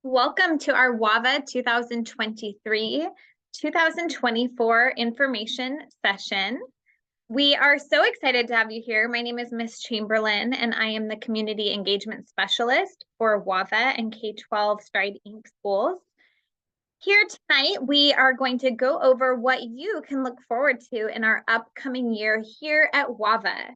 Welcome to our WAVA 2023-2024 information session. We are so excited to have you here. My name is Ms. Chamberlain, and I am the Community Engagement Specialist for WAVA and K-12 Stride Inc. schools. Here tonight, we are going to go over what you can look forward to in our upcoming year here at WAVA.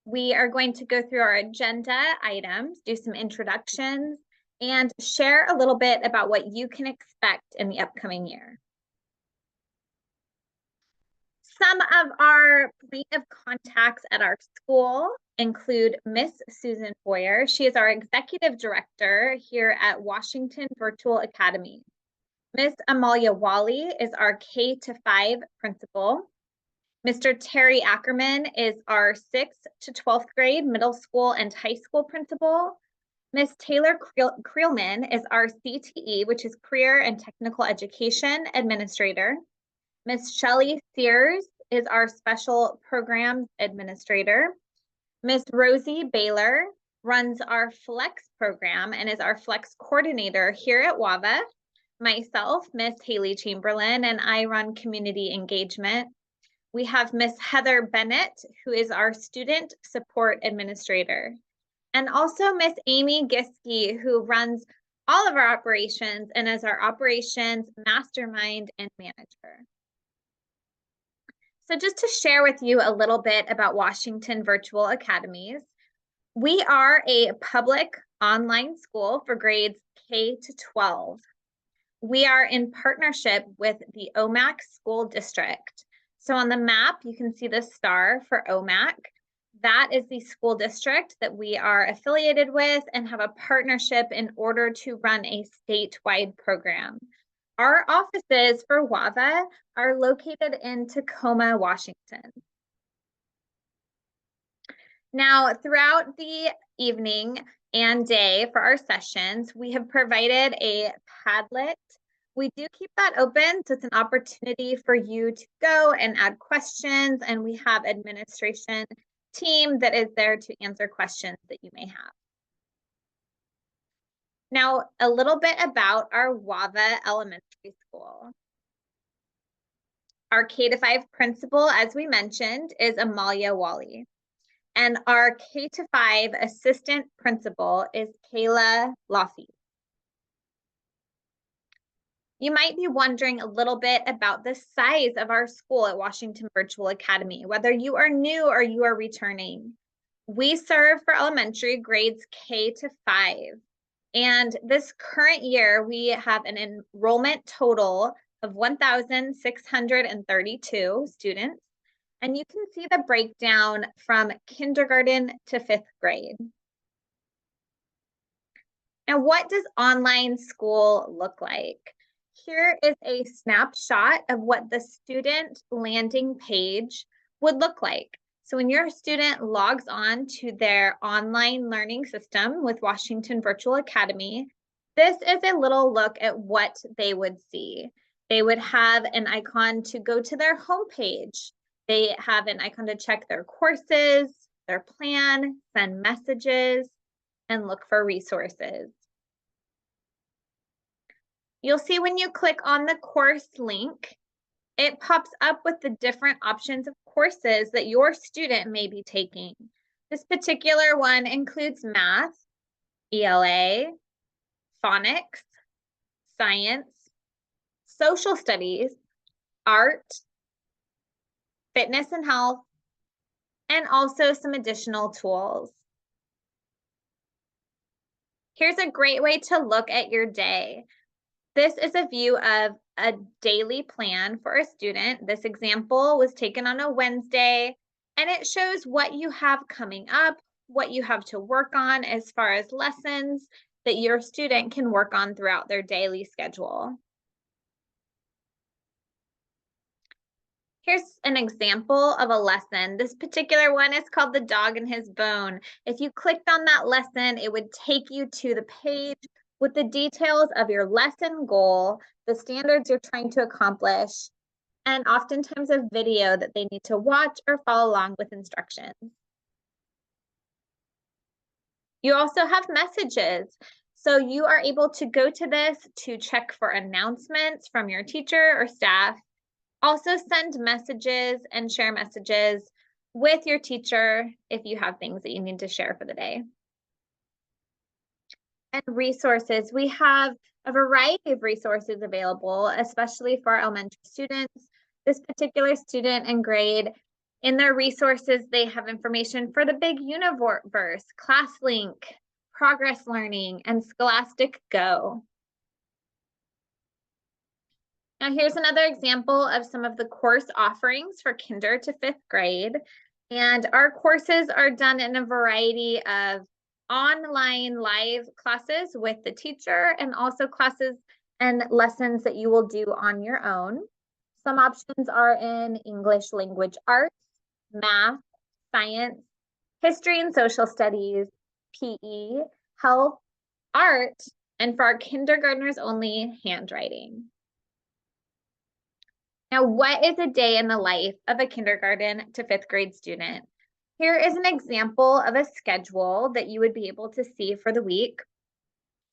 We are going to go through our agenda items, do some introductions, and share a little bit about what you can expect in the upcoming year. Some of our point of contacts at our school include Miss Susan Boyer. She is our Executive Director here at Washington Virtual Academy. Miss Amalia Walle is our K-5 principal. Mr. Terry Ackerman is our 6th to 12th grade middle school and high school principal. Ms. Taylor Creelman is our CTE, which is Career and Technical Education Administrator. Ms. Shelley Sears is our Special Programs Administrator. Ms. Rosie Bailer runs our Flex program and is our Flex Coordinator here at WAVA. Myself, Ms. Hailey Chamberlain, and I run Community Engagement. We have Ms. Heather Bennett, who is our Student Support Administrator. And also Miss Amy Giske, who runs all of our operations and is our operations mastermind and manager. So just to share with you a little bit about Washington Virtual Academies, we are a public online school for grades K-12. We are in partnership with the OMAC School District. So on the map, you can see the star for OMAC. That is the school district that we are affiliated with and have a partnership in order to run a statewide program. Our offices for WAVA are located in Tacoma, Washington. Now, throughout the evening and day for our sessions, we have provided a Padlet. We do keep that open, so it's an opportunity for you to go and add questions, and we have administration team that is there to answer questions that you may have. Now, a little bit about our WAVA Elementary School. Our K-5 principal, as we mentioned, is Amalia Walle. And our K-5 assistant principal is Kayla Laffey. You might be wondering a little bit about the size of our school at Washington Virtual Academy, whether you are new or you are returning. We serve for elementary grades K-5. And this current year, we have an enrollment total of 1,632 students. And you can see the breakdown from kindergarten to 5th grade. Now, what does online school look like? Here is a snapshot of what the student landing page would look like. So when your student logs on to their online learning system with Washington Virtual Academy, this is a little look at what they would see. They would have an icon to go to their homepage. They have an icon to check their courses, their plan, send messages, and look for resources. You'll see when you click on the course link, it pops up with the different options of courses that your student may be taking. This particular one includes math, ELA, phonics, science, social studies, art, fitness and health, and also some additional tools. Here's a great way to look at your day. This is a view of a daily plan for a student. This example was taken on a Wednesday, and it shows what you have coming up, what you have to work on as far as lessons that your student can work on throughout their daily schedule. Here's an example of a lesson. This particular one is called The Dog and His Bone. If you clicked on that lesson, it would take you to the page with the details of your lesson goal, the standards you're trying to accomplish, and oftentimes a video that they need to watch or follow along with instructions. You also have messages. So you are able to go to this to check for announcements from your teacher or staff. Also send messages and share messages with your teacher if you have things that you need to share for the day. And resources. We have a variety of resources available, especially for our elementary students. This particular student and grade, in their resources, they have information for the big universe, ClassLink, Progress Learning, and Scholastic Go. Now here's another example of some of the course offerings for kinder to 5th grade. And our courses are done in a variety of online live classes with the teacher, and also classes and lessons that you will do on your own. Some options are in English language arts, math, science, history and social studies, PE, health, art, and for our kindergartners only, handwriting. Now, what is a day in the life of a kindergarten to 5th grade student? Here is an example of a schedule that you would be able to see for the week.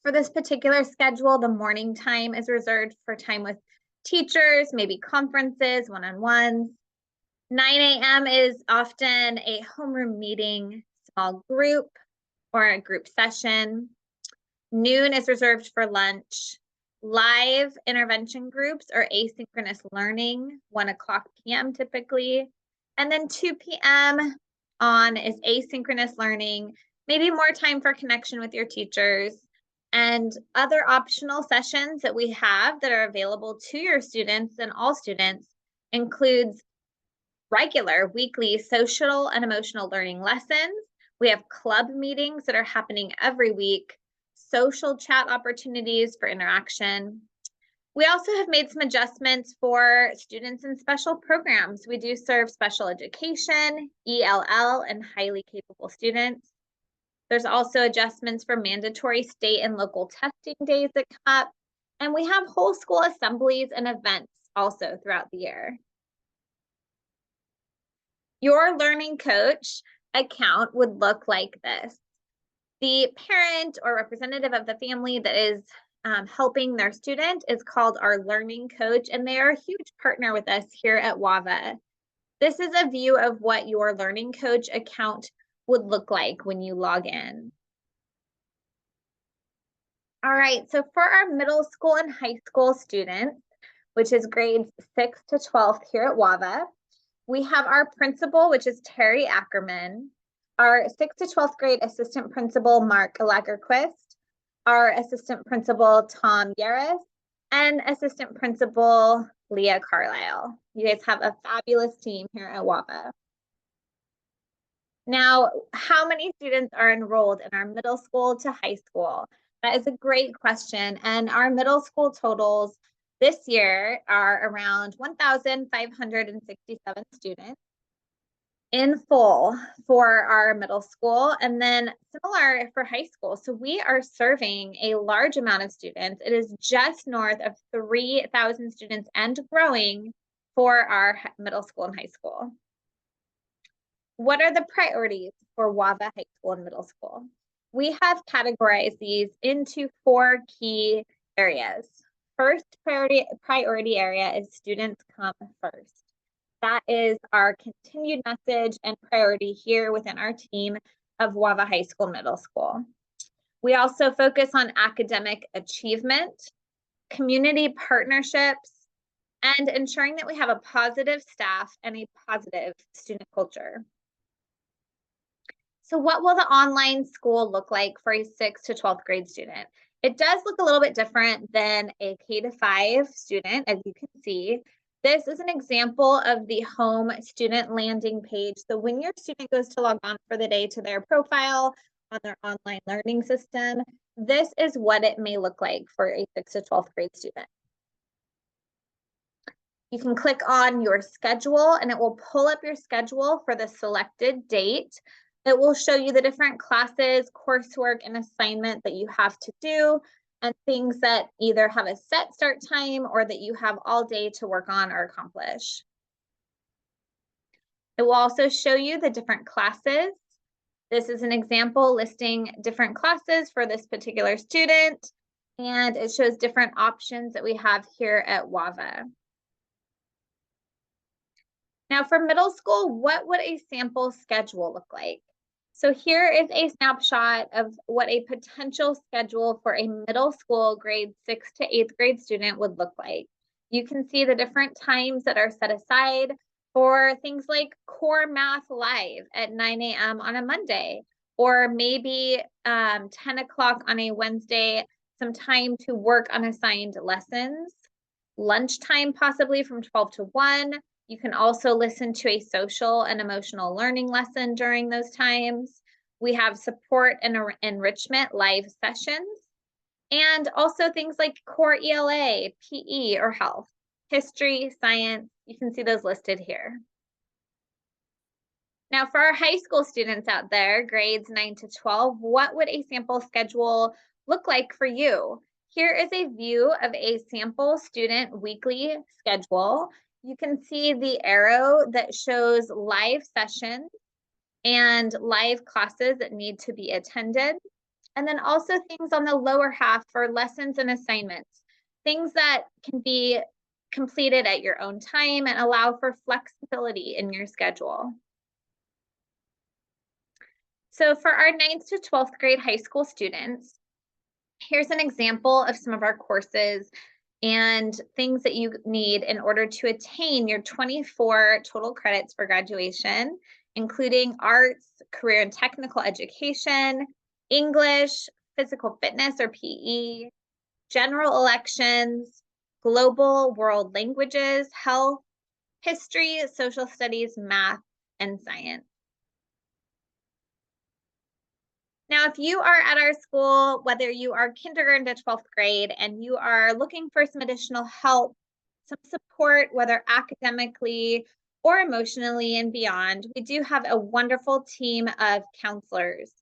For this particular schedule, the morning time is reserved for time with teachers, maybe conferences, one-on-ones. 9 a.m. is often a homeroom meeting, small group, or a group session. Noon is reserved for lunch. Live intervention groups or asynchronous learning, 1 p.m. typically. And then 2 p.m. on is asynchronous learning, maybe more time for connection with your teachers. And other optional sessions that we have that are available to your students and all students includes regular weekly social and emotional learning lessons. We have club meetings that are happening every week, social chat opportunities for interaction. We also have made some adjustments for students in special programs. We do serve special education, ELL, and highly capable students. There's also adjustments for mandatory state and local testing days that come up. And we have whole school assemblies and events also throughout the year. Your learning coach account would look like this. The parent or representative of the family that is helping their student is called our learning coach, and they are a huge partner with us here at WAVA. This is a view of what your learning coach account would look like when you log in. All right, so for our middle school and high school students, which is grades 6th to 12th here at WAVA, we have our principal, which is Terry Ackerman, our 6th to 12th grade assistant principal, Mark Lagerquist, our assistant principal, Tom Yaris, and assistant principal, Leah Carlisle. You guys have a fabulous team here at WAVA. Now, how many students are enrolled in our middle school to high school? That is a great question. And our middle school totals this year are around 1,567 students in full for our middle school, and then similar for high school. So we are serving a large amount of students. It is just north of 3,000 students and growing for our middle school and high school. What are the priorities for WAVA High School and Middle School? We have categorized these into 4 key areas. First priority area is students come first. That is our continued message and priority here within our team of WAVA High School and Middle School. We also focus on academic achievement, community partnerships, and ensuring that we have a positive staff and a positive student culture. So what will the online school look like for a 6th to 12th grade student? It does look a little bit different than a K-5 student, as you can see. This is an example of the home student landing page. So when your student goes to log on for the day to their profile on their online learning system, this is what it may look like for a 6th to 12th grade student. You can click on your schedule and it will pull up your schedule for the selected date. It will show you the different classes, coursework, and assignment that you have to do, and things that either have a set start time or that you have all day to work on or accomplish. It will also show you the different classes, This is an example listing different classes for this particular student, and it shows different options that we have here at WAVA. Now for middle school, what would a sample schedule look like? So here is a snapshot of what a potential schedule for a middle school grade 6th to 8th grade student would look like. You can see the different times that are set aside for things like core math live at 9 a.m. on a Monday, or maybe 10 o'clock on a Wednesday, some time to work on assigned lessons, lunchtime possibly from 12 to 1. You can also listen to a social and emotional learning lesson during those times. We have support and enrichment live sessions, and also things like core ELA, PE, or health, history, science. You can see those listed here. Now for our high school students out there, grades 9 to 12, what would a sample schedule look like for you? Here is a view of a sample student weekly schedule. You can see the arrow that shows live sessions and live classes that need to be attended. And then also things on the lower half for lessons and assignments, things that can be completed at your own time and allow for flexibility in your schedule. So for our 9th to 12th grade high school students, here's an example of some of our courses and things that you need in order to attain your 24 total credits for graduation, including arts, career and technical education, English, physical fitness or PE, general elections, global world languages, health, history, social studies, math, and science. Now, if you are at our school, whether you are kindergarten to 12th grade and you are looking for some additional help, some support, whether academically or emotionally and beyond, we do have a wonderful team of counselors.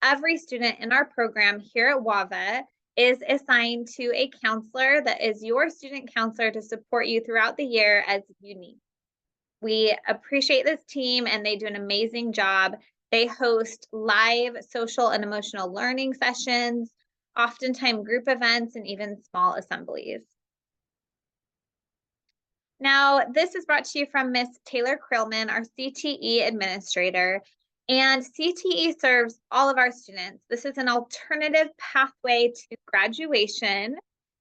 Every student in our program here at WAVA is assigned to a counselor that is your student counselor to support you throughout the year as you need. We appreciate this team and they do an amazing job. They host live social and emotional learning sessions, oftentimes group events, and even small assemblies. Now, this is brought to you from Miss Taylor Krillman, our CTE administrator, and CTE serves all of our students. This is an alternative pathway to graduation.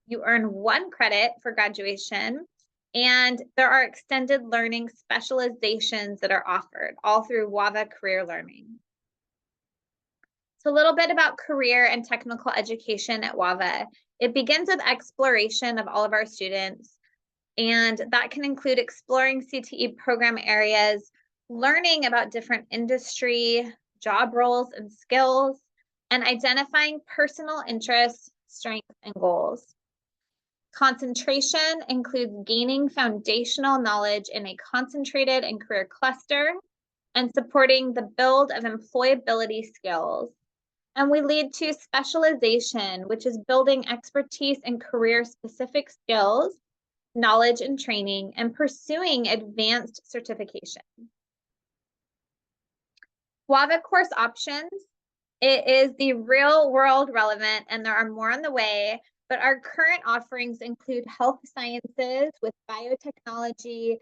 You earn 1 credit for graduation, and there are extended learning specializations that are offered all through WAVA Career Learning. So a little bit about career and technical education at WAVA. It begins with exploration of all of our students, and that can include exploring CTE program areas, learning about different industry, job roles and skills, and identifying personal interests, strengths, and goals. Concentration includes gaining foundational knowledge in a concentrated and career cluster and supporting the build of employability skills. And we lead to specialization, which is building expertise in career-specific skills, knowledge and training, and pursuing advanced certification. WAVA course options, it is the real world relevant, and there are more on the way. But our current offerings include health sciences with biotechnology,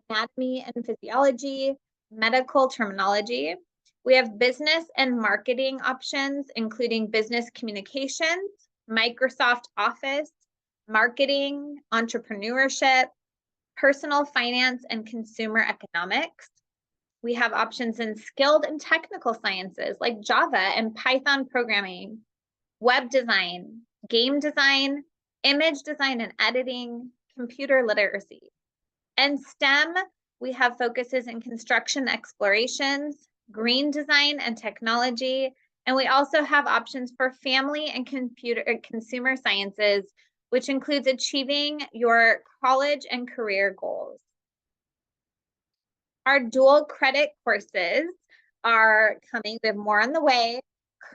anatomy and physiology, medical terminology. We have business and marketing options, including business communications, Microsoft Office, marketing, entrepreneurship, personal finance, and consumer economics. We have options in skilled and technical sciences like Java and Python programming, web design, game design, image design and editing, computer literacy. And STEM, we have focuses in construction explorations, green design and technology, and we also have options for family and consumer sciences, which includes achieving your college and career goals. Our dual credit courses are coming. We have more on the way.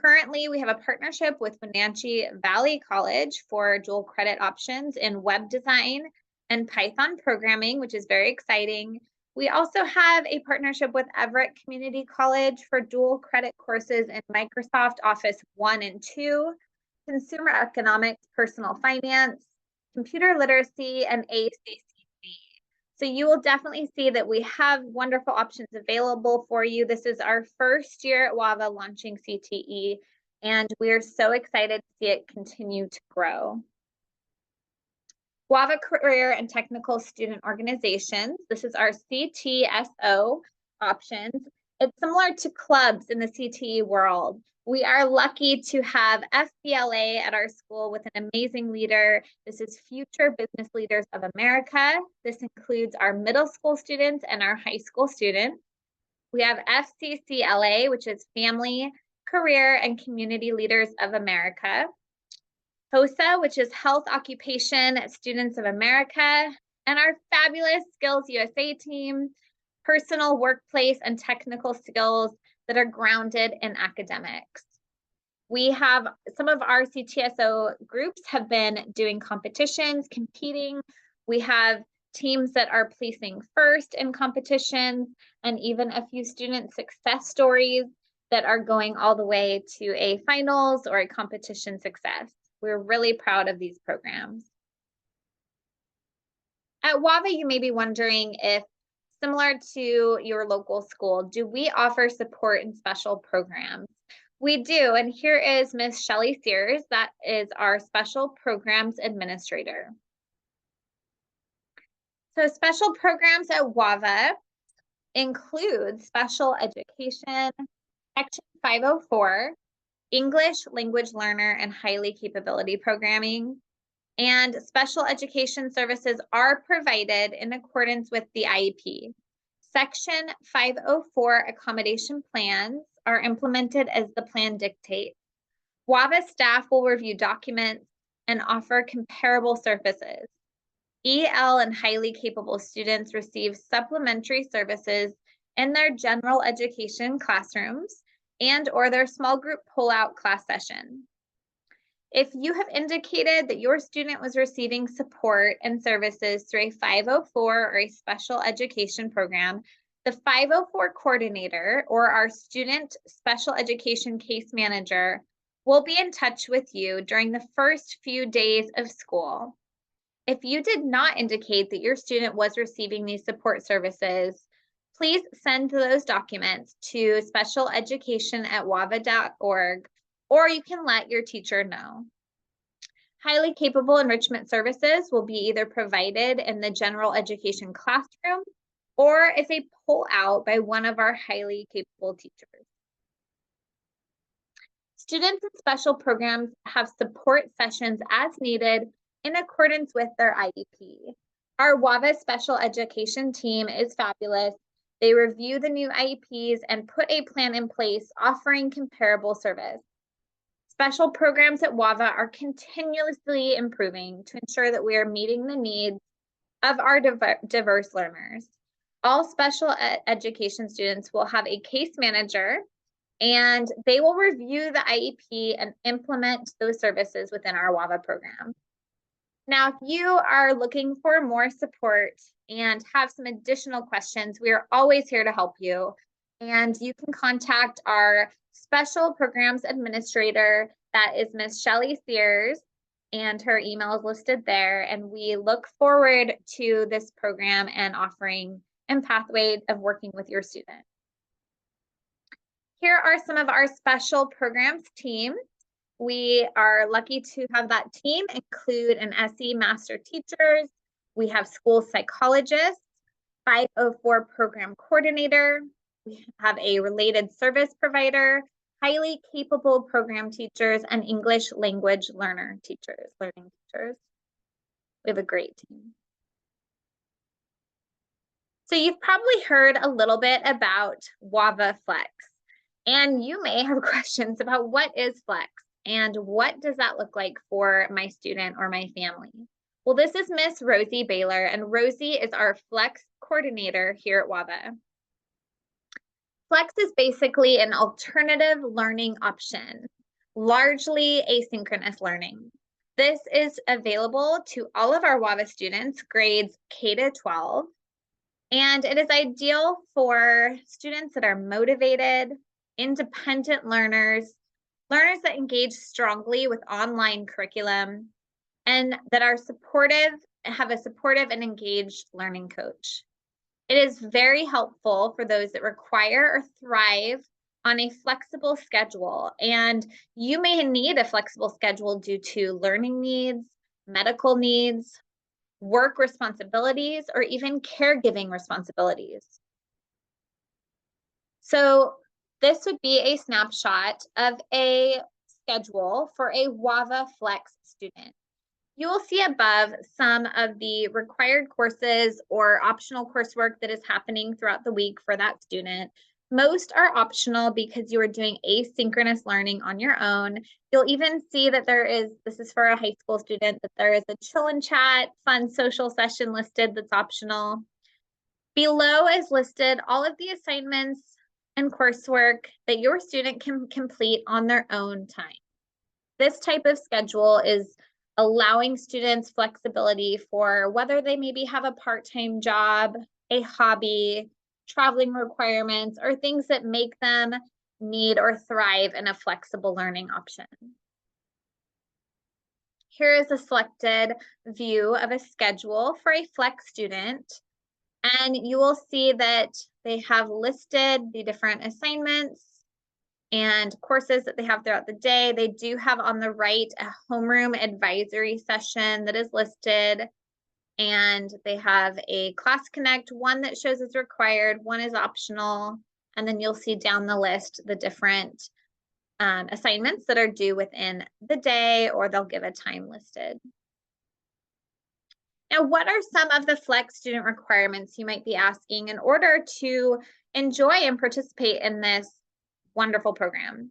Currently, we have a partnership with Wenatchee Valley College for dual credit options in web design and Python programming, which is very exciting. We also have a partnership with Everett Community College for dual credit courses in Microsoft Office 1 and 2, Consumer Economics, Personal Finance, Computer Literacy, and ACCC. So you will definitely see that we have wonderful options available for you. This is our first year at WAVA launching CTE, and we are so excited to see it continue to grow. WAVA Career and Technical Student Organizations. This is our CTSO options. It's similar to clubs in the CTE world. We are lucky to have FBLA at our school with an amazing leader. This is Future Business Leaders of America. This includes our middle school students and our high school students. We have FCCLA, which is Family, Career, and Community Leaders of America. HOSA, which is Health Occupation Students of America, and our fabulous Skills USA team, personal, workplace, and technical skills that are grounded in academics. We have some of our CTSO groups have been doing competitions, competing. We have teams that are placing first in competitions, and even a few student success stories that are going all the way to a finals or a competition success. We're really proud of these programs. At WAVA, you may be wondering if, similar to your local school, do we offer support and special programs? We do, and here is Ms. Shelley Sears, that is our Special Programs Administrator. So special programs at WAVA include special education, Section 504, English language learner and highly capability programming, and special education services are provided in accordance with the IEP. Section 504 accommodation plans are implemented as the plan dictates. WAVA staff will review documents and offer comparable services. EL and highly capable students receive supplementary services in their general education classrooms and or their small group pull-out class session. If you have indicated that your student was receiving support and services through a 504 or a special education program, the 504 coordinator or our student special education case manager will be in touch with you during the first few days of school. If you did not indicate that your student was receiving these support services, please send those documents to specialeducation@wava.org, or you can let your teacher know. Highly capable enrichment services will be either provided in the general education classroom or if a pull out by one of our highly capable teachers. Students in special programs have support sessions as needed in accordance with their IEP. Our WAVA special education team is fabulous. They review the new IEPs and put a plan in place offering comparable service. Special programs at WAVA are continuously improving to ensure that we are meeting the needs of our diverse learners. All special education students will have a case manager, and they will review the IEP and implement those services within our WAVA program. Now, if you are looking for more support and have some additional questions, we are always here to help you. And you can contact our Special Programs Administrator, that is Ms. Shelley Sears, and her email is listed there. And we look forward to this program and offering and pathway of working with your student. Here are some of our special programs team. We are lucky to have that team include an SE master teachers. We have school psychologists, 504 program coordinator. We have a related service provider, highly capable program teachers, and English language learning teachers. We have a great team. So you've probably heard a little bit about WAVA Flex, and you may have questions about what is Flex and what does that look like for my student or my family. Well, this is Miss Rosie Bailer, and Rosie is our Flex coordinator here at WAVA. Flex is basically an alternative learning option, largely asynchronous learning. This is available to all of our WAVA students, grades K to 12, And it is ideal for students that are motivated, independent learners, learners that engage strongly with online curriculum, and that are supportive, have a supportive and engaged learning coach. It is very helpful for those that require or thrive on a flexible schedule. And you may need a flexible schedule due to learning needs, medical needs, work responsibilities, or even caregiving responsibilities. So this would be a snapshot of a schedule for a WAVA Flex student. You will see above some of the required courses or optional coursework that is happening throughout the week for that student. Most are optional because you are doing asynchronous learning on your own. You'll even see that this is for a high school student, that there is a chill and chat, fun social session listed that's optional. Below is listed all of the assignments and coursework that your student can complete on their own time. This type of schedule is allowing students flexibility for whether they maybe have a part-time job, a hobby, traveling requirements, or things that make them need or thrive in a flexible learning option. Here is a selected view of a schedule for a flex student. And you will see that they have listed the different assignments and courses that they have throughout the day. They do have on the right a homeroom advisory session that is listed. And they have a Class Connect, one that shows is required, one is optional. And then you'll see down the list the different assignments that are due within the day, or they'll give a time listed. Now, what are some of the flex student requirements, you might be asking, in order to enjoy and participate in this wonderful program?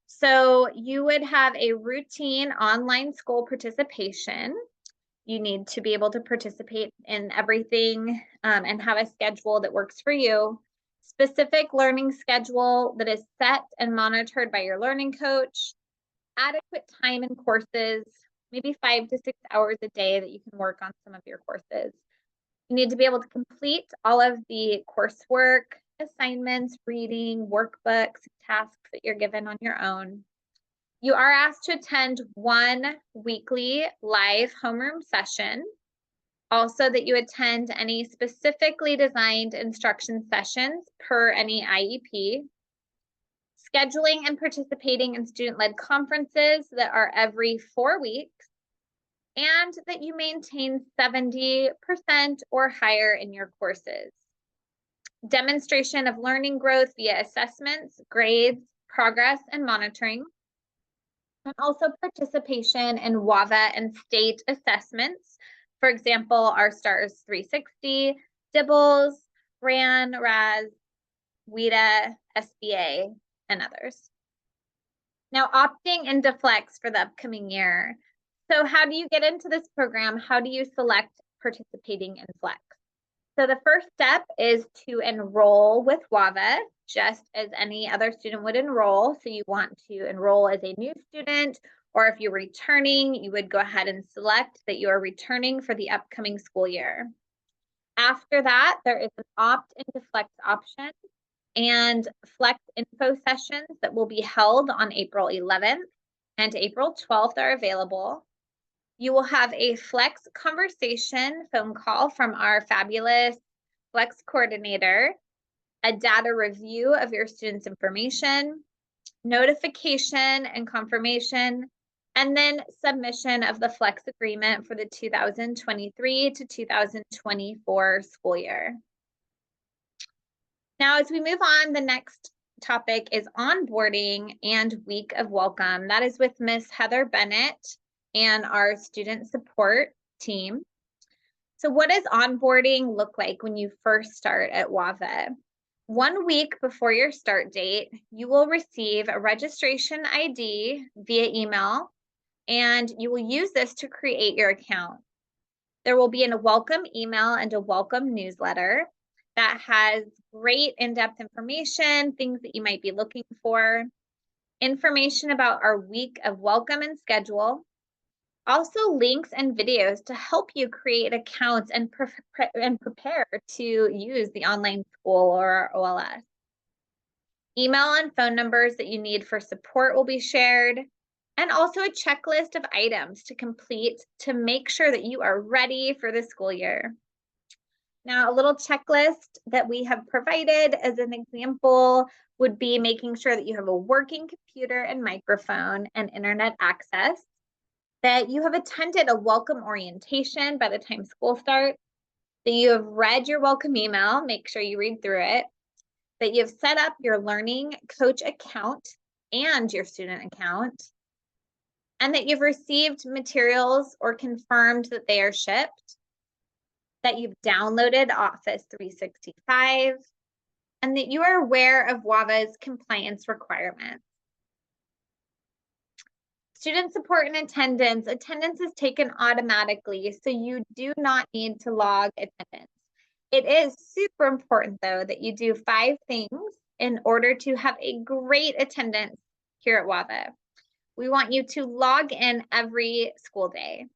So you would have a routine online school participation. You need to be able to participate in everything and have a schedule that works for you. Specific learning schedule that is set and monitored by your learning coach. Adequate time in courses, maybe 5 to 6 hours a day that you can work on some of your courses. You need to be able to complete all of the coursework, assignments, reading, workbooks, tasks that you're given on your own. You are asked to attend one weekly live homeroom session. Also, that you attend any specifically designed instruction sessions per any IEP. Scheduling and participating in student-led conferences that are every 4 weeks, and that you maintain 70% or higher in your courses. Demonstration of learning growth via assessments, grades, progress, and monitoring. And also participation in WAVA and state assessments. For example, our STARS 360, DIBELS, RAN, RAS, WIDA, SBA, and others. Now, opting into Flex for the upcoming year. So how do you get into this program? How do you select participating in Flex? So the first step is to enroll with WAVA, just as any other student would enroll. So you want to enroll as a new student, or if you're returning, you would go ahead and select that you are returning for the upcoming school year. After that, there is an opt into Flex option and Flex info sessions that will be held on April 11th and April 12th are available. You will have a Flex conversation phone call from our fabulous Flex coordinator, a data review of your students' information, notification and confirmation, and then submission of the Flex agreement for the 2023 to 2024 school year. Now, as we move on, the next topic is onboarding and week of welcome. That is with Miss Heather Bennett and our student support team. So what does onboarding look like when you first start at WAVA? 1 week before your start date, you will receive a registration ID via email, and you will use this to create your account. There will be a welcome email and a welcome newsletter that has great in-depth information, things that you might be looking for, information about our week of welcome and schedule, Also links and videos to help you create accounts and prepare to use the online school or OLS. Email and phone numbers that you need for support will be shared, and also a checklist of items to complete to make sure that you are ready for the school year. Now, a little checklist that we have provided as an example would be making sure that you have a working computer and microphone and internet access, that you have attended a welcome orientation by the time school starts, that you have read your welcome email, make sure you read through it, that you've set up your learning coach account and your student account, and that you've received materials or confirmed that they are shipped, that you've downloaded Office 365, and that you are aware of WAVA's compliance requirements. Student support and attendance. Attendance is taken automatically, so you do not need to log attendance. It is super important, though, that you do 5 things in order to have a great attendance here at WAVA. We want you to log in every school day.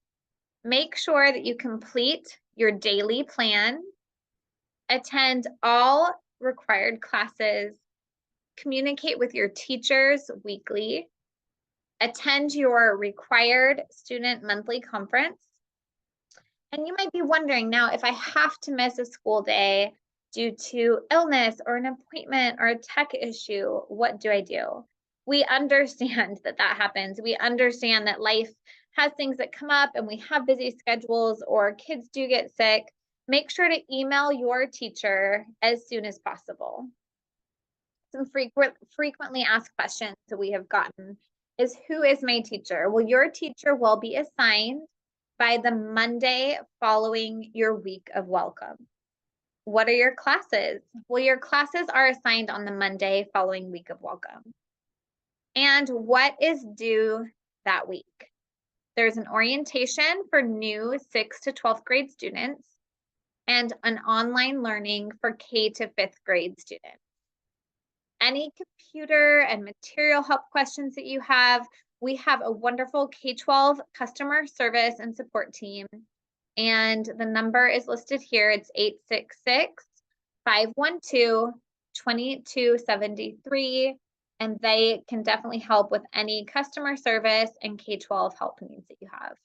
Make sure that you complete your daily plan, attend all required classes, communicate with your teachers weekly, attend your required student monthly conference. And you might be wondering now, if I have to miss a school day due to illness or an appointment or a tech issue, what do I do? We understand that that happens. We understand that life has things that come up and we have busy schedules or kids do get sick. Make sure to email your teacher as soon as possible. Some frequently asked questions that we have gotten is, who is my teacher? Well, your teacher will be assigned by the Monday following your week of welcome. What are your classes? Well, your classes are assigned on the Monday following week of welcome. And what is due that week? There's an orientation for new 6th to 12th grade students and an online learning for K to 5th grade students. Any computer and material help questions that you have, we have a wonderful K-12 customer service and support team. And the number is listed here. It's 866-512-2273. And they can definitely help with any customer service and K-12 help needs that you have.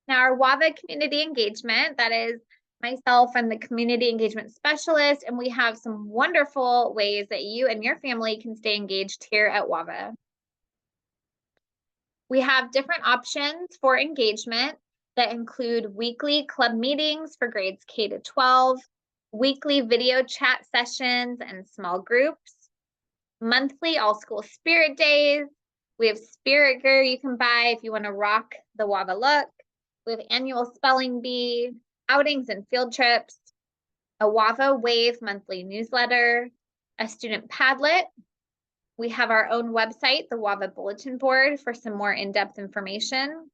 Now, our WAVA community engagement, that is myself and the community engagement specialist, and we have some wonderful ways that you and your family can stay engaged here at WAVA. We have different options for engagement that include weekly club meetings for grades K to 12, weekly video chat sessions and small groups, monthly all school spirit days. We have spirit gear you can buy if you want to rock the WAVA look. We have annual spelling bee, outings and field trips, a WAVA Wave monthly newsletter, a student Padlet. We have our own website, the WAVA Bulletin Board, for some more in-depth information.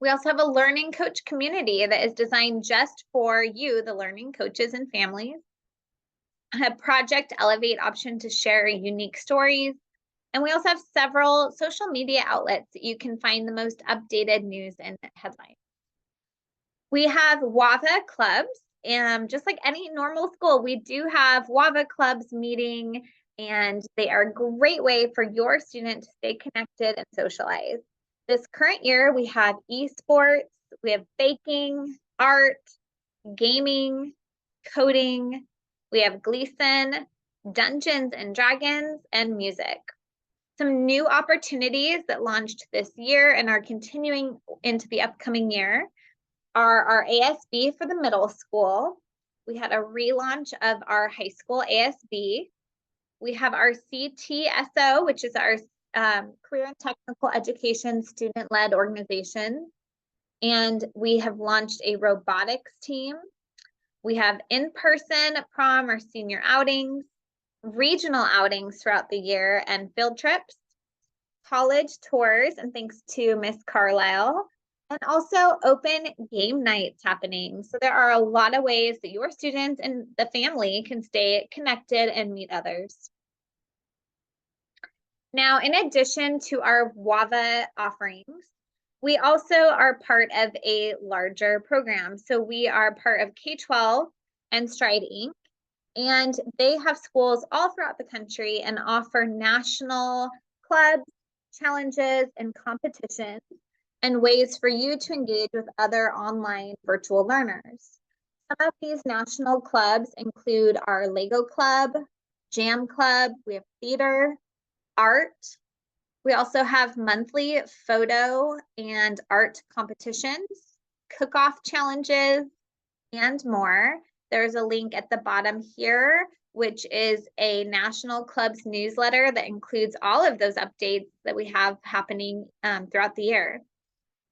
We also have a learning coach community that is designed just for you, the learning coaches and families. A Project Elevate option to share unique stories. And we also have several social media outlets that you can find the most updated news and headlines. We have WAVA clubs, and just like any normal school, we do have WAVA clubs meeting, and they are a great way for your student to stay connected and socialize. This current year, we have esports, we have baking, art, gaming, coding, we have Gleason, Dungeons and Dragons, and music. Some new opportunities that launched this year and are continuing into the upcoming year are our ASB for the middle school. We had a relaunch of our high school ASB. We have our CTSO, which is our Career and Technical Education student-led organization. And we have launched a robotics team. We have in-person prom or senior outings, regional outings throughout the year, and field trips, college tours, and thanks to Miss Carlisle, and also open game nights happening. So there are a lot of ways that your students and the family can stay connected and meet others. Now, in addition to our WAVA offerings, we also are part of a larger program. So we are part of K-12 and Stride Inc. And they have schools all throughout the country and offer national clubs, challenges, and competitions, and ways for you to engage with other online virtual learners. Some of these national clubs include our Lego Club, Jam Club, we have theater, art. We also have monthly photo and art competitions, cook-off challenges, and more. There's a link at the bottom here, which is a National Clubs newsletter that includes all of those updates that we have happening throughout the year.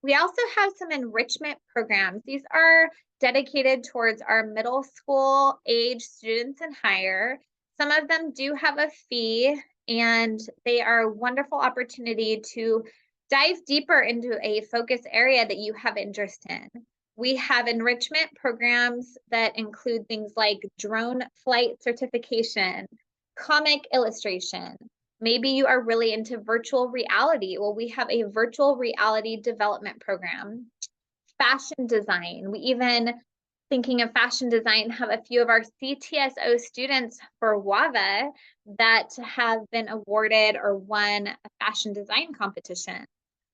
We also have some enrichment programs. These are dedicated towards our middle school age students and higher. Some of them do have a fee, and they are a wonderful opportunity to dive deeper into a focus area that you have interest in. We have enrichment programs that include things like drone flight certification, comic illustration. Maybe you are really into virtual reality. Well, we have a virtual reality development program. Fashion design. We even, thinking of fashion design, have a few of our CTSO students for WAVA that have been awarded or won a fashion design competition.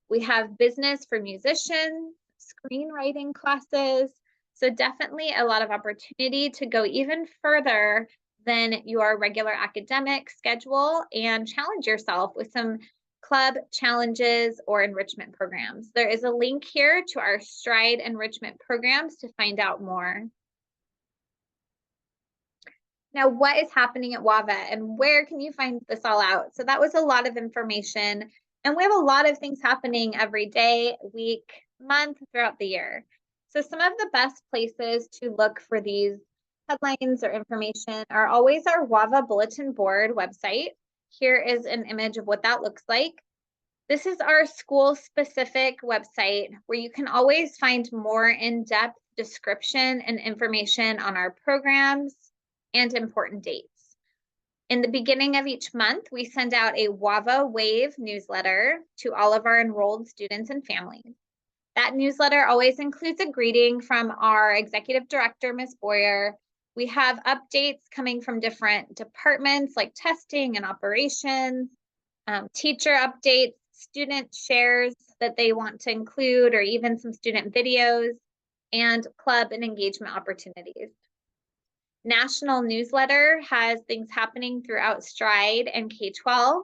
We have business for musicians, screenwriting classes. So definitely a lot of opportunity to go even further than your regular academic schedule and challenge yourself with some club challenges or enrichment programs. There is a link here to our Stride enrichment programs to find out more. Now, what is happening at WAVA and where can you find this all out? So that was a lot of information, and we have a lot of things happening every day, week, month, throughout the year. So some of the best places to look for these headlines or information are always our WAVA bulletin board website. Here is an image of what that looks like. This is our school-specific website where you can always find more in-depth description and information on our programs and important dates. In the beginning of each month, we send out a WAVA Wave newsletter to all of our enrolled students and families. That newsletter always includes a greeting from our executive director, Ms. Boyer. We have updates coming from different departments like testing and operations, teacher updates, student shares that they want to include, or even some student videos, and club and engagement opportunities. National newsletter has things happening throughout Stride and K-12.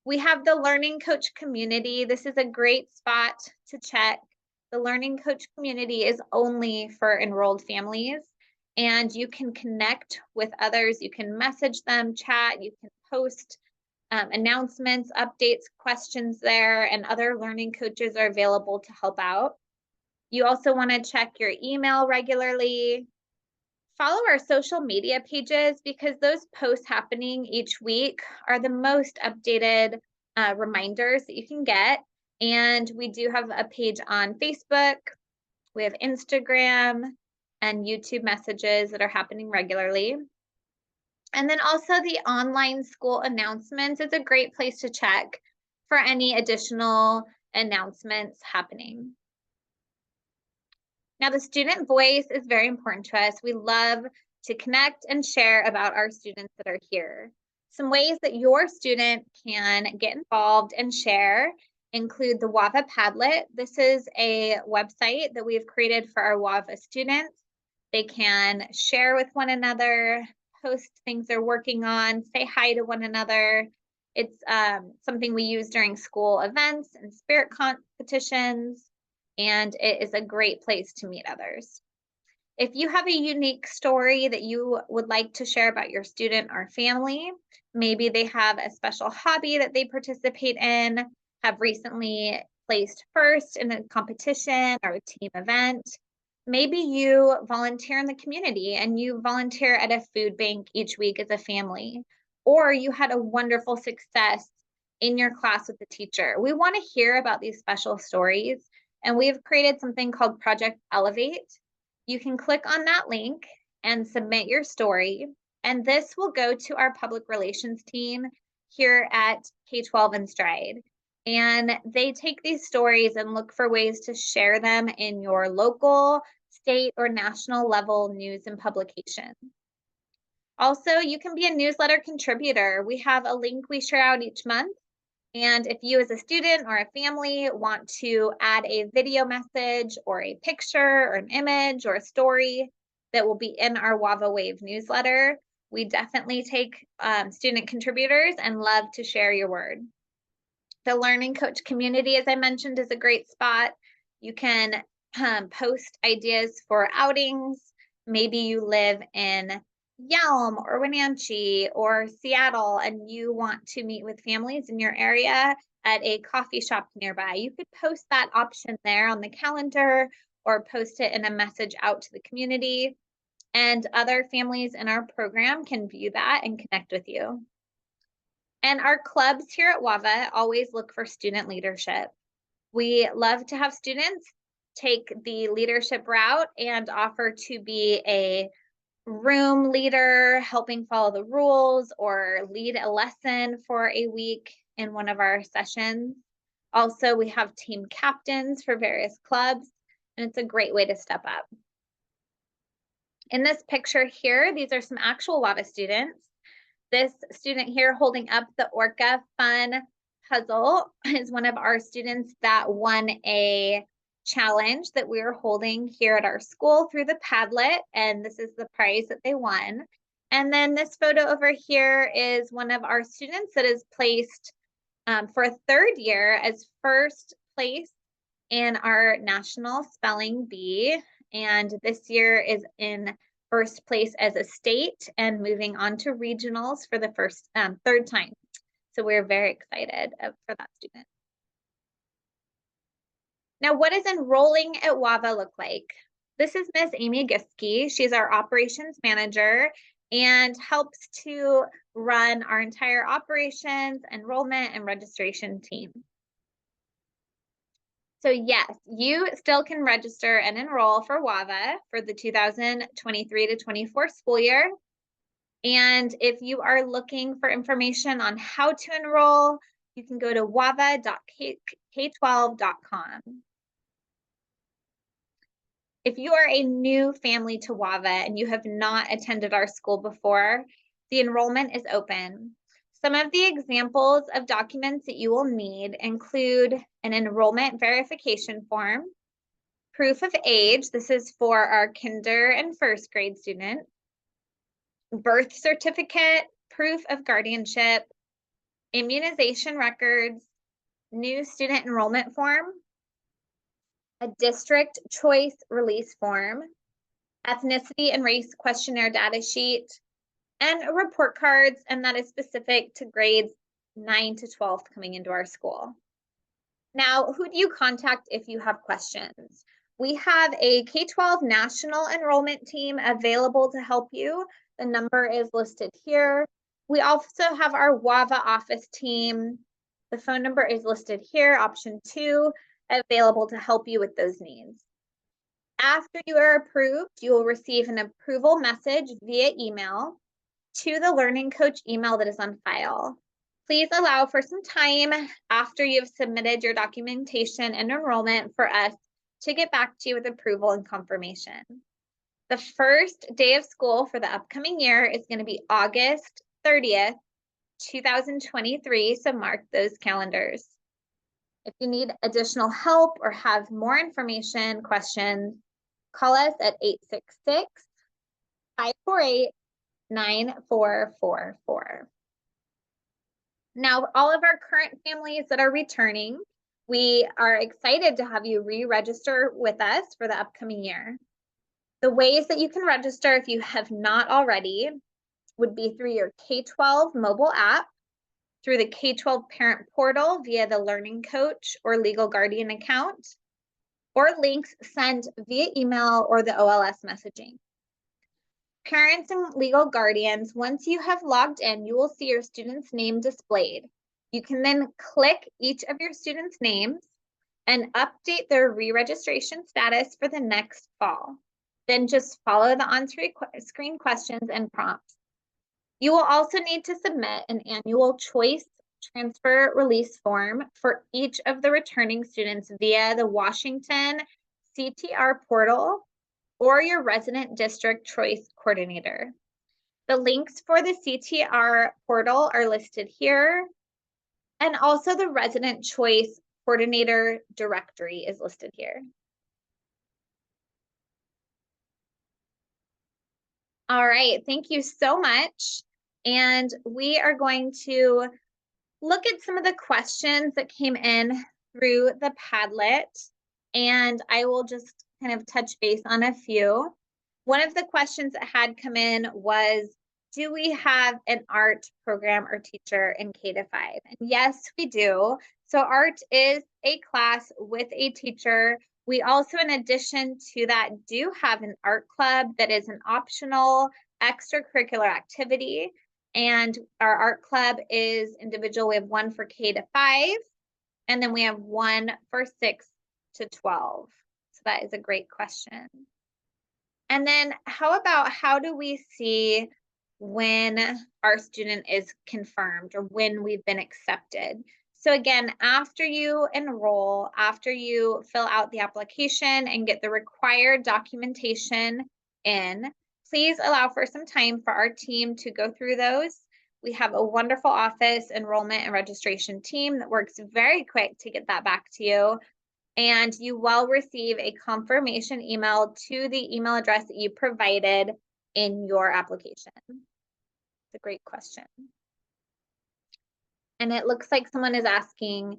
We have the Learning Coach community. This is a great spot to check. The Learning Coach community is only for enrolled families, and you can connect with others. You can message them, chat, you can post announcements, updates, questions there, and other learning coaches are available to help out. You also want to check your email regularly. Follow our social media pages because those posts happening each week are the most updated reminders that you can get. And we do have a page on Facebook. We have Instagram and YouTube messages that are happening regularly. And then also the online school announcements is a great place to check for any additional announcements happening. Now, the student voice is very important to us. We love to connect and share about our students that are here. Some ways that your student can get involved and share include the WAVA Padlet. This is a website that we've created for our WAVA students. They can share with one another, post things they're working on, say hi to one another. It's something we use during school events and spirit competitions, and it is a great place to meet others. If you have a unique story that you would like to share about your student or family, maybe they have a special hobby that they participate in, have recently placed first in a competition or a team event. Maybe you volunteer in the community and you volunteer at a food bank each week as a family, or you had a wonderful success in your class with the teacher. We want to hear about these special stories, and we've created something called Project Elevate. You can click on that link and submit your story, and this will go to our public relations team here at K-12 and Stride. And they take these stories and look for ways to share them in your local, state, or national level news and publications. Also, you can be a newsletter contributor. We have a link we share out each month. And if you as a student or a family want to add a video message or a picture or an image or a story that will be in our WAVA Wave newsletter, we definitely take student contributors and love to share your word. The Learning Coach community, as I mentioned, is a great spot. You can post ideas for outings. Maybe you live in Yelm or Wenatchee or Seattle and you want to meet with families in your area at a coffee shop nearby. You could post that option there on the calendar or post it in a message out to the community, and other families in our program can view that and connect with you. And our clubs here at WAVA always look for student leadership. We love to have students take the leadership route and offer to be a room leader, helping follow the rules, or lead a lesson for a week in one of our sessions. Also, we have team captains for various clubs, and it's a great way to step up. In this picture here, these are some actual WAVA students. This student here holding up the Orca Fun puzzle is one of our students that won a challenge that we are holding here at our school through the Padlet, and this is the prize that they won. And then this photo over here is one of our students that is placed for a third year as first place in our National Spelling Bee, and this year is in first place as a state and moving on to regionals for the third time. So we're very excited for that student. Now, what does enrolling at WAVA look like? This is Miss Amy Giske. She's our operations manager and helps to run our entire operations, enrollment, and registration team. So yes, you still can register and enroll for WAVA for the 2023 to 24 school year. And if you are looking for information on how to enroll, you can go to wava.k12.com. If you are a new family to WAVA and you have not attended our school before, the enrollment is open. Some of the examples of documents that you will need include an enrollment verification form, proof of age, this is for our kinder and first grade students, birth certificate, proof of guardianship, immunization records, new student enrollment form, a district choice release form, ethnicity and race questionnaire data sheet, and report cards, and that is specific to grades 9 to 12 coming into our school. Now, who do you contact if you have questions? We have a K-12 national enrollment team available to help you. The number is listed here. We also have our WAVA office team. The phone number is listed here, option 2, available to help you with those needs. After you are approved, you will receive an approval message via email to the Learning Coach email that is on file. Please allow for some time after you've submitted your documentation and enrollment for us to get back to you with approval and confirmation. The first day of school for the upcoming year is going to be August 30th, 2023, so mark those calendars. If you need additional help or have more information, questions, call us at 866-548-9444. Now, all of our current families that are returning, we are excited to have you re-register with us for the upcoming year. The ways that you can register if you have not already would be through your K-12 mobile app, through the K-12 parent portal via the Learning Coach or Legal Guardian account, or links sent via email or the OLS messaging. Parents and legal guardians, once you have logged in, you will see your student's name displayed. You can then click each of your students' names and update their re-registration status for the next fall. Then just follow the on-screen questions and prompts. You will also need to submit an annual choice transfer release form for each of the returning students via the Washington CTR portal or your resident district choice coordinator. The links for the CTR portal are listed here, and also the resident choice coordinator directory is listed here. All right, thank you so much. And we are going to look at some of the questions that came in through the Padlet, and I will just kind of touch base on a few. One of the questions that had come in was, do we have an art program or teacher in K-5? And yes, we do. So art is a class with a teacher. We also, in addition to that, do have an art club that is an optional extracurricular activity. And our art club is individual. We have one for K-5, and then we have one for 6 to 12. So that is a great question. And then how do we see when our student is confirmed or when we've been accepted? So again, after you enroll, after you fill out the application and get the required documentation in, please allow for some time for our team to go through those. We have a wonderful office enrollment and registration team that works very quick to get that back to you. And you will receive a confirmation email to the email address that you provided in your application. It's a great question. And it looks like someone is asking,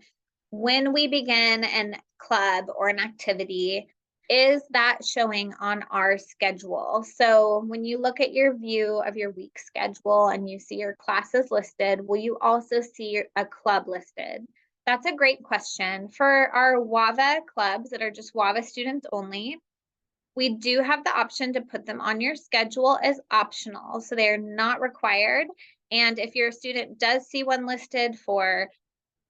when we begin a club or an activity, is that showing on our schedule? So when you look at your view of your week schedule and you see your classes listed, will you also see a club listed? That's a great question. For our WAVA clubs that are just WAVA students only, we do have the option to put them on your schedule as optional, so they're not required. And if your student does see one listed for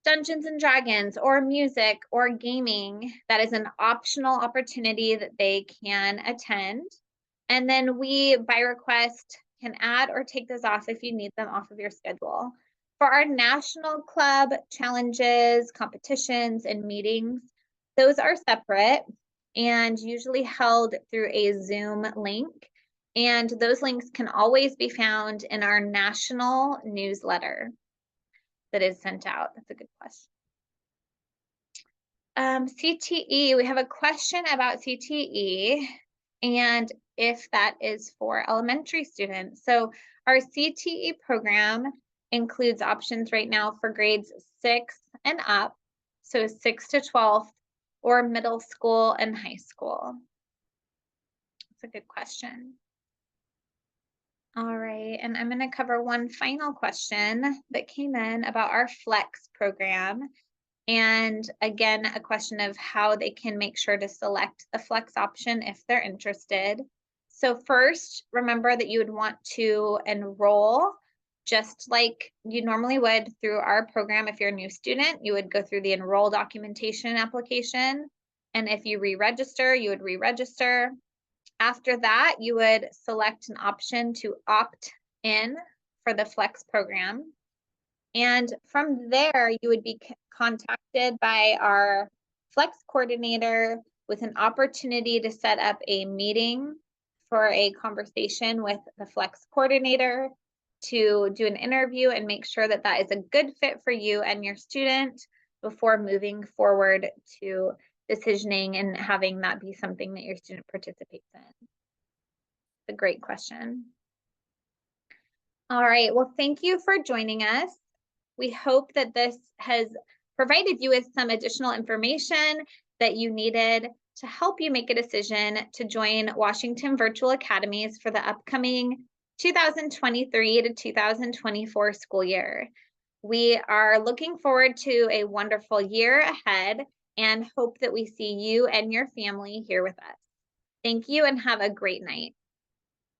Dungeons and Dragons or music or gaming, that is an optional opportunity that they can attend. And then we, by request, can add or take those off if you need them off of your schedule. For our national club challenges, competitions, and meetings, those are separate and usually held through a Zoom link. And those links can always be found in our national newsletter that is sent out. That's a good question. CTE, we have a question about CTE and if that is for elementary students. So our CTE program includes options right now for grades 6 and up, so 6 to 12, or middle school and high school. That's a good question. All right, and I'm going to cover one final question that came in about our FLEX program. And again, a question of how they can make sure to select the FLEX option if they're interested. So first, remember that you would want to enroll just like you normally would through our program. If you're a new student, you would go through the enroll documentation application. And if you re-register, you would re-register. After that, you would select an option to opt in for the FLEX program. And from there, you would be contacted by our FLEX coordinator with an opportunity to set up a meeting for a conversation with the FLEX coordinator to do an interview and make sure that that is a good fit for you and your student before moving forward to decisioning and having that be something that your student participates in. It's a great question. All right, well, thank you for joining us. We hope that this has provided you with some additional information that you needed to help you make a decision to join Washington Virtual Academies for the upcoming 2023 to 2024 school year. We are looking forward to a wonderful year ahead and hope that we see you and your family here with us. Thank you and have a great night.